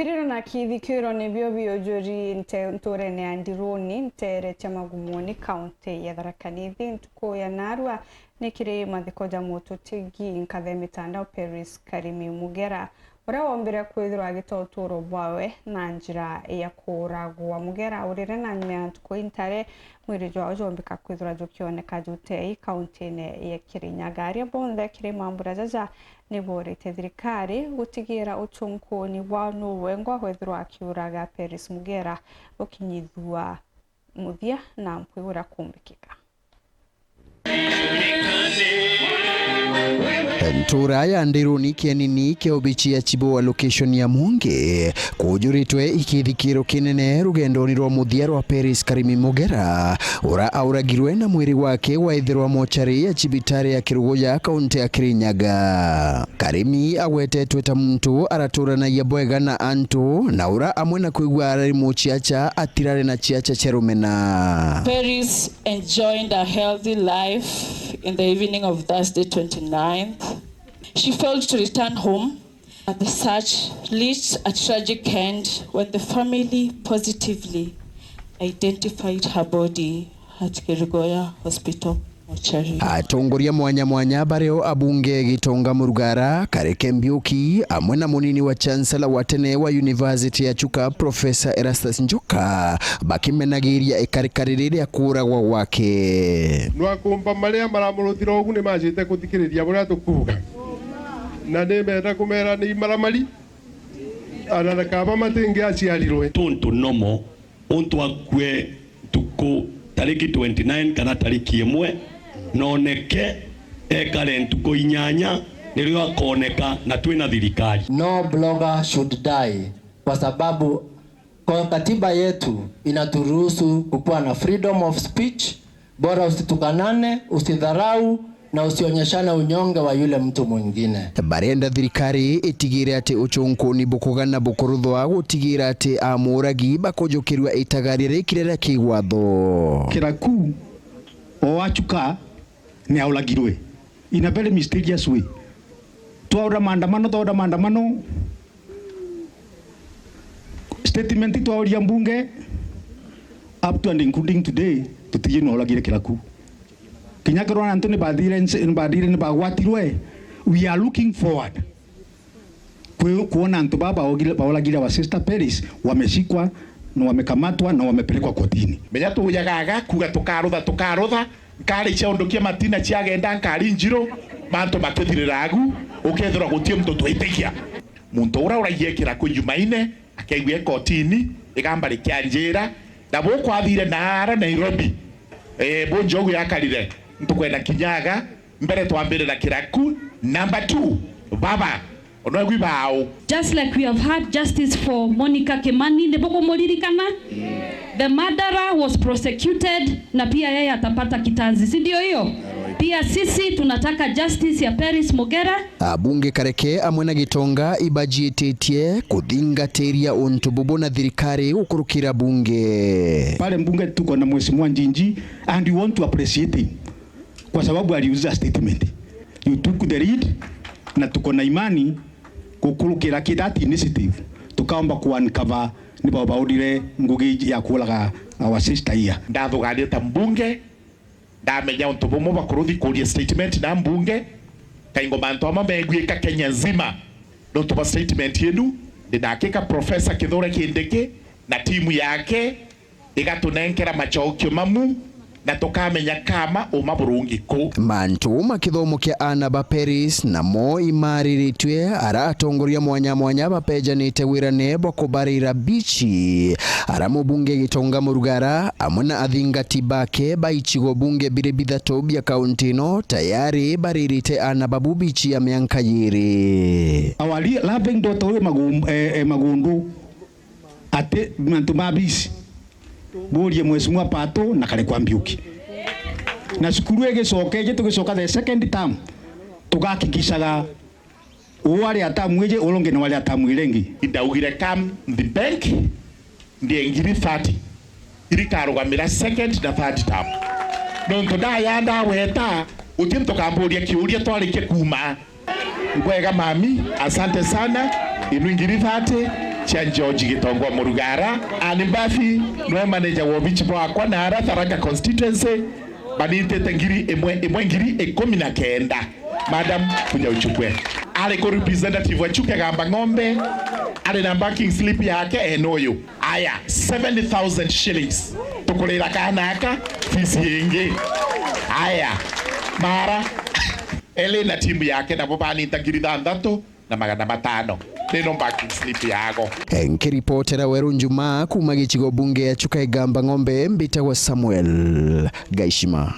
Pirira na kithikiro nibyo biojuri NTEERE ne NDIRUNI NTEERE cha MAGUMONI kaunti ya Tharaka Nithi NTUKU ya NAARUA nikire mathikoja moto tigi nkathe mitandao Peris Karimi MUGERA ora wombere kwithirwa agitoturo bwawe na njira ya KUURA MUGERA urire na NTUKU INTALE mwiri jwa jombika kwithirwa jukioneka jutei kaunti ya Kirinyaga bonthe kire mambura jaja niborete thirikari gutigira uchunkuni bwa nuwengwa kwithirwa akiuraga Peris MUGERA ukinyithua muthia na mpwira kumbikika. Ntura ya NDIRUNI kienini keobichi ya chibo location ya Munge kujuritwe ikithikiro kinene rugendoni rwa muthia rwa Peris Karimi MUGERA ora auragirwe na mwiri wake waithirwa mochari ya chibitari ya Kirugoya kaunti ya Kirinyaga. Karimi agwetetwe ta muntu araturana ya bwega na antu na ura amwe na kuigwa ari muchiacha atirare na chiacha cherumena. Peris enjoyed a healthy life in the evening of Thursday 29th. She failed to return home. The search reached a tragic end when the family positively identified her body at Kirugoya Hospital. Atongoria mwanya bareo abunge Gitonga Murugara Kareke Mbiuki amwe na munini wa chancellor wa tene wa University ya Chuka Professor Erastus Njoka bakimenagiria ekarikarire ya KUURA wake nwakumba maria maramurutira ogu ni majite kuthikiriria buria tukuga na nemera kumera ni maramari ana kaba matingi aciarirwe tonto nomo onto akwe tuko tariki 29 kana tariki 1 noneke ekare NTUKU inyanya nilio akoneka na twina thirikari. No blogger should die kwa sababu kwa katiba yetu inaturuhusu kukuwa na freedom of speech, bora usitukanane, usidharau na usionyeshana unyonge wa yule mtu mwingine. Barenda thirikari itigire ati uchunkuni bukugana bukuruthwa gutigira ati amuragi bakojokirwa itagarire kirera kiwatho kiraku oachuka ni auragirwe in a very mysterious way. Twaura maandamano statement twaoria mbunge up to and including today tutige no auragire kiraku kinyakirwa na Antoni badire ni bagwatirwe. We are looking forward kuona antu baba baulagira wa sister Peris wameshikwa na wamekamatwa na wamepelekwa kotini. Menya tuyagaga kuga tukarutha kari cia undukia matina cia genda nkari njiro manto matithiriragu ukethira gutie mtu twitikia muntu ura uragiekira kunjumaine akaigwe kotini igamba rikia NJIRA na boko athire naara Nairobi bonjogu yakarire ntukwenda kinyaga mbere twambire na kiraku. Number 2 baba onogwi bao. Just like we have had justice for Monica Kimani neboko molirikana, the murderer was prosecuted na pia yeye atapata kitanzi, si ndio hiyo? Pia sisi tunataka justice ya Peris MUGERA. Abunge Kareke amwe na Gitonga ibajitetie kuthingateria untububu na thirikari ukurukira bunge. Pale mbunge tuko na mheshimiwa Njinji and we want to appreciate him kwa sababu aliuza statement. You took the lead na tuko na imani kukurukira kidati initiative tukaomba kuuncover ni baba udire ngugi ya kulaga our sister here. Ndathugaria ta mbunge ndamenya untubumu bakuruthi kuria statement na mbunge kaingo manto amamegwika Kenya nzima ndo tuba statement yenu ndakika Professor Kithure Kindiki na timu yake igatunenkera machokyo mamu na tukamenya kama uma burungi ko mantu makithomo kia ana ba Peris na mo imariritwe aratongoria mwanya bapejanite wirane bokubarira bichi aramubunge Gitonga Murugara amuna athingati bake baichigo bunge bire bithatu bya kaunti no tayari baririte ana babu bichi ya mianka yiri awali loving doto magundu ate mantu mabisi borie mheshimiwa Pato na Kareke Mbiuki na sukuru egecokeje tugicoka the second term tugakikishaga wale atamweje olonge na wale atamwirengi ndaugire kam the bank ndiye ngiri 30 iri karugamira second na third term nonto ndayanda weta utimto kamboria kiuria twarike kuma ngwega mami asante sana inu ngiri 30 cia George Gitongwa Murugara. Ani Mbathi no manager wa bichi bwakwa na ara Tharaka constituency. Banitete ngiri emwe ngiri 19. Madam kuja uchukue. Ale ko representative wa chuke gamba ng'ombe. Ale na banking slip yake enoyo. Aya 70,000 shillings. Tukolera kanaka fisi yengi. Aya mara ele na timu yake na bobani ngiri 6 na 500. Neno banking slip yako. Nkiripotera Weru Njuma kuma gicigo bunge ya chuka igamba ng'ombe mbita wa Samuel Gaishima.